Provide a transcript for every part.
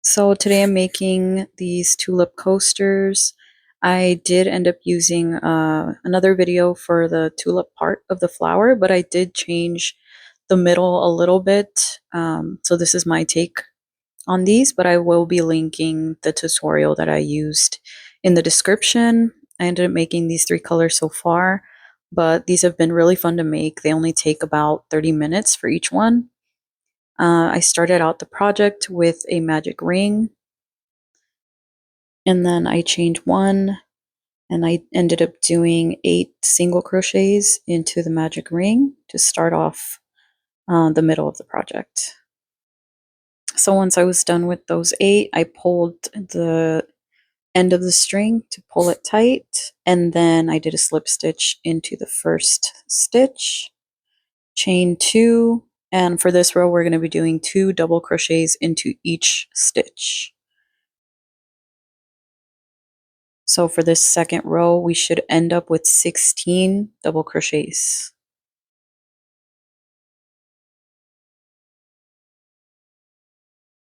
So today I'm making these tulip coasters. I did end up using another video for the tulip part of the flower, but I did change the middle a little bit. So this is my take on these, but I will be linking the tutorial that I used in the description. I ended up making these 3 colors so far, but these have been really fun to make. They only take about 30 minutes for each one. I started out the project with a magic ring, and then I chained one, and I ended up doing 8 single crochets into the magic ring to start off the middle of the project. So once I was done with those 8, I pulled the end of the string to pull it tight, and then I did a slip stitch into the first stitch, chain 2, and for this row we're going to be doing 2 double crochets into each stitch. So for this second row, we should end up with 16 double crochets.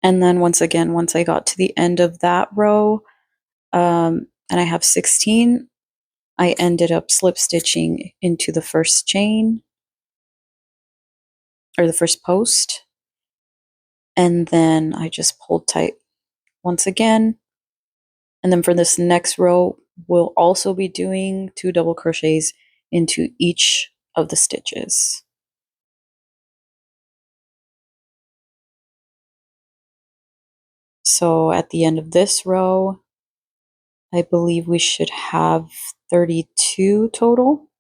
And then once again, once I got to the end of that row, and I have 16, I ended up slip stitching into the first chain, or the first post, and then I just pulled tight once again. And then for this next row, we'll also be doing 2 double crochets into each of the stitches. So at the end of this row, I believe we should have 32 total.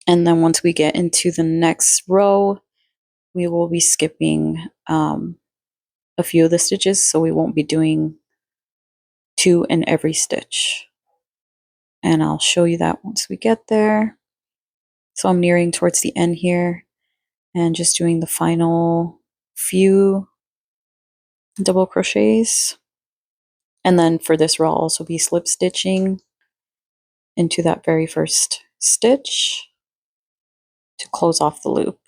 And then once we get into the next row, we will be skipping a few of the stitches, so we won't be doing 2 in every stitch. And I'll show you that once we get there. So I'm nearing towards the end here and just doing the final few double crochets. And then for this row, I'll also be slip stitching into that very first stitch to close off the loop.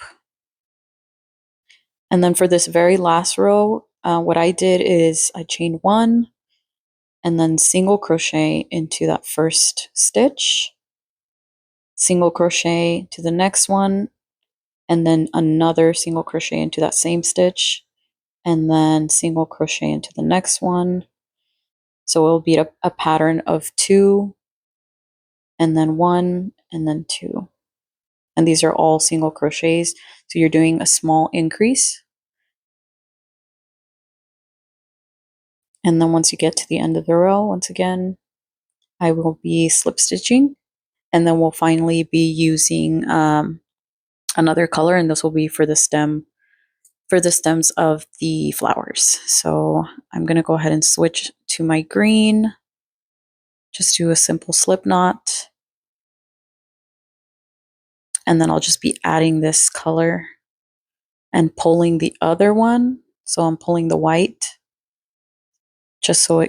And then for this very last row, what I did is I chained 1 and then single crochet into that first stitch, single crochet to the next one, and then another single crochet into that same stitch, and then single crochet into the next one. So it will be a pattern of 2, and then 1, and then 2. And these are all single crochets, so you're doing a small increase. And then once you get to the end of the row, once again, I will be slip stitching, and then we'll finally be using another color, and this will be for the stem, for the stems of the flowers. So I'm going to go ahead and switch to my green, just do a simple slip knot, and then I'll just be adding this color and pulling the other one. So I'm pulling the white just so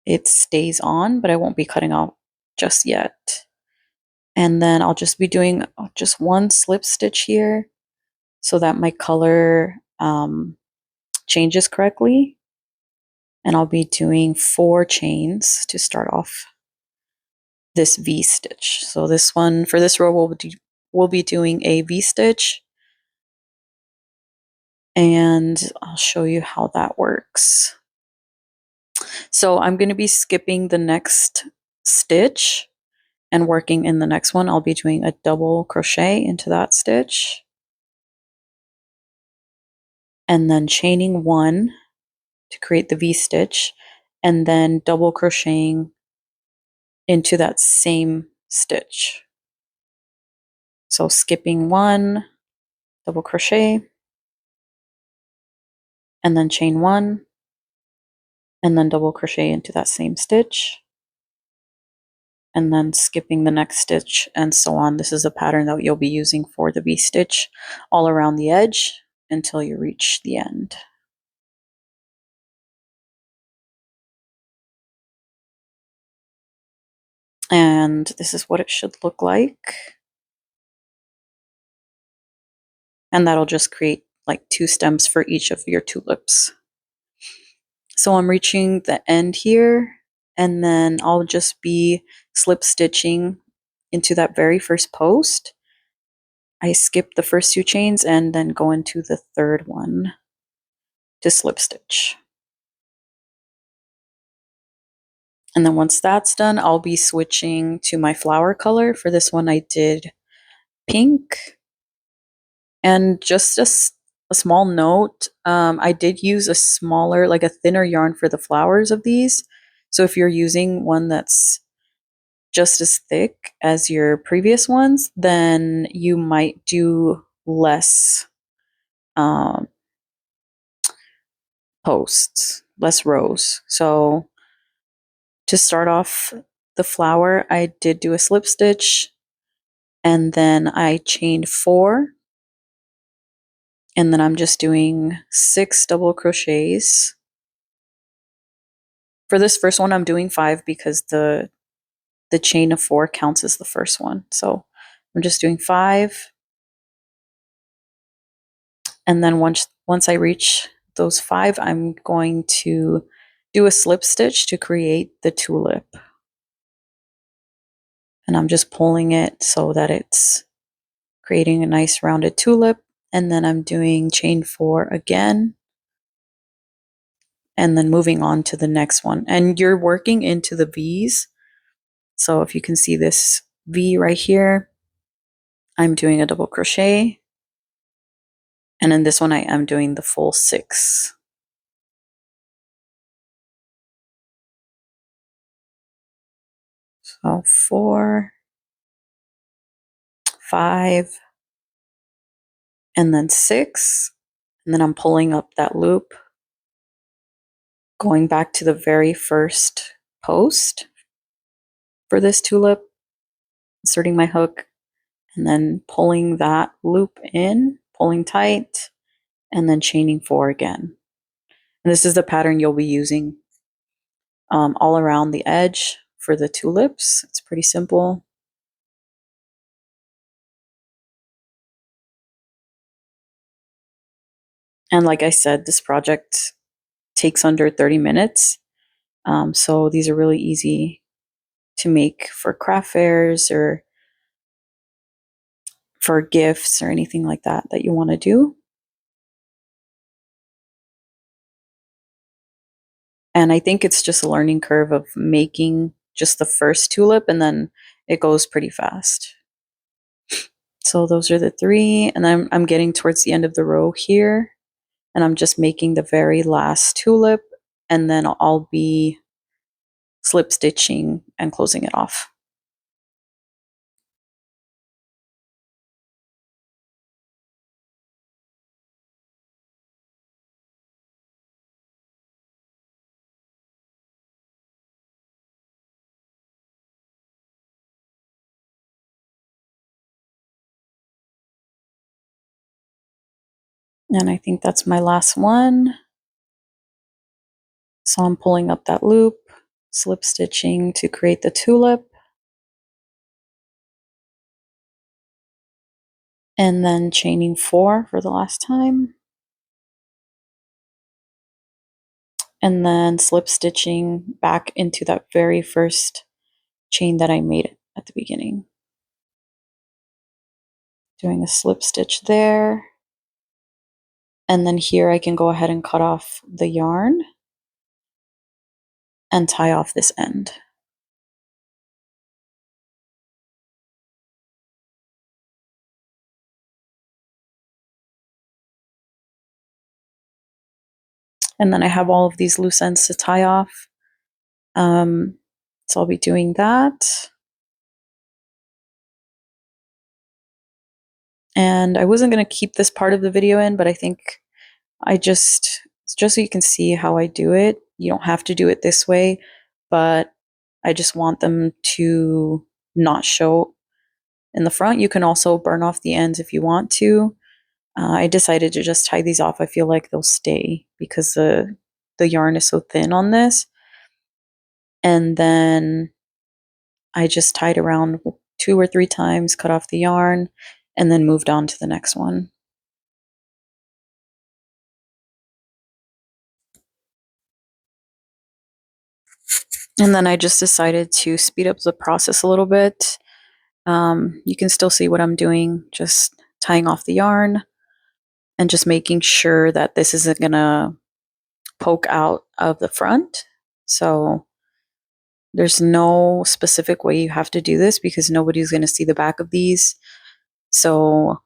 it stays on, but I won't be cutting off just yet. And then I'll just be doing just 1 slip stitch here so that my color changes correctly. And I'll be doing 4 chains to start off this V stitch. So this one, for this row, we'll be doing a V stitch, and I'll show you how that works. So I'm going to be skipping the next stitch and working in the next one. I'll be doing a double crochet into that stitch, and then chaining 1 to create the V stitch, and then double crocheting into that same stitch. So skipping 1, double crochet, and then chain 1, and then double crochet into that same stitch, and then skipping the next stitch, and so on. This is a pattern that you'll be using for the V stitch all around the edge until you reach the end. And this is what it should look like. And that'll just create like 2 stems for each of your tulips. So I'm reaching the end here, and then I'll just be slip stitching into that very first post. I skip the first 2 chains and then go into the third one to slip stitch. And then once that's done, I'll be switching to my flower color. For this one, I did pink. And just a small note, I did use a smaller, like a thinner yarn for the flowers of these. So if you're using one that's just as thick as your previous ones, then you might do less um, posts, less rows. So to start off the flower, I did do a slip stitch, and then I chained 4, and then I'm just doing 6 double crochets. For this first one, I'm doing 5 because the chain of 4 counts as the first one. So I'm just doing 5, and then once I reach those 5, I'm going to do a slip stitch to create the tulip. And I'm just pulling it so that it's creating a nice rounded tulip. And then I'm doing chain 4 again, and then moving on to the next one. And you're working into the V's. So if you can see this V right here, I'm doing a double crochet. And in this one, I am doing the full 6. So 4, 5, and then 6. And then I'm pulling up that loop, going back to the very first post for this tulip, inserting my hook, and then pulling that loop in, pulling tight, and then chaining 4 again. And this is the pattern you'll be using all around the edge for the tulips. It's pretty simple. And like I said, this project takes under 30 minutes. So these are really easy to make for craft fairs or for gifts or anything like that that you want to do. And I think it's just a learning curve of making just the first tulip, and then it goes pretty fast. So those are the 3, and I'm getting towards the end of the row here, and I'm just making the very last tulip, and then I'll be slip stitching and closing it off. And I think that's my last one. So I'm pulling up that loop, slip stitching to create the tulip, and then chaining 4 for the last time, and then slip stitching back into that very first chain that I made at the beginning. Doing a slip stitch there, and then here I can go ahead and cut off the yarn and tie off this end. And then I have all of these loose ends to tie off. So I'll be doing that. And I wasn't going to keep this part of the video in, but I think I just so you can see how I do it. You don't have to do it this way, but I just want them to not show in the front. You can also burn off the ends if you want to. I decided to just tie these off. I feel like they'll stay because the yarn is so thin on this. And then I just tied around 2 or 3 times, cut off the yarn, and then moved on to the next one. And then I just decided to speed up the process a little bit. You can still see what I'm doing, just tying off the yarn and just making sure that this isn't gonna poke out of the front. So there's no specific way you have to do this because nobody's gonna see the back of these. So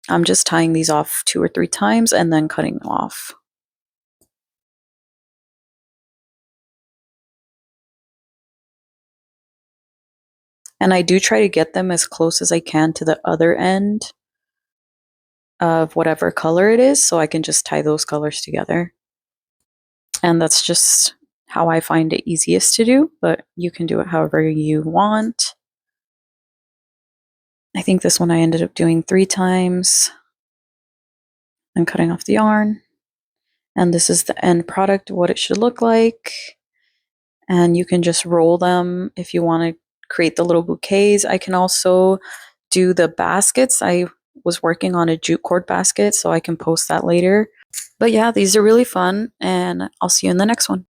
I'm just tying these off 2 or 3 times and then cutting them off. And I do try to get them as close as I can to the other end of whatever color it is so I can just tie those colors together. And that's just how I find it easiest to do, but you can do it however you want. I think this one I ended up doing 3 times and cutting off the yarn. And this is the end product, what it should look like. And you can just roll them if you want to create the little bouquets. I can also do the baskets. I was working on a jute cord basket, so I can post that later. But yeah, these are really fun, and I'll see you in the next one.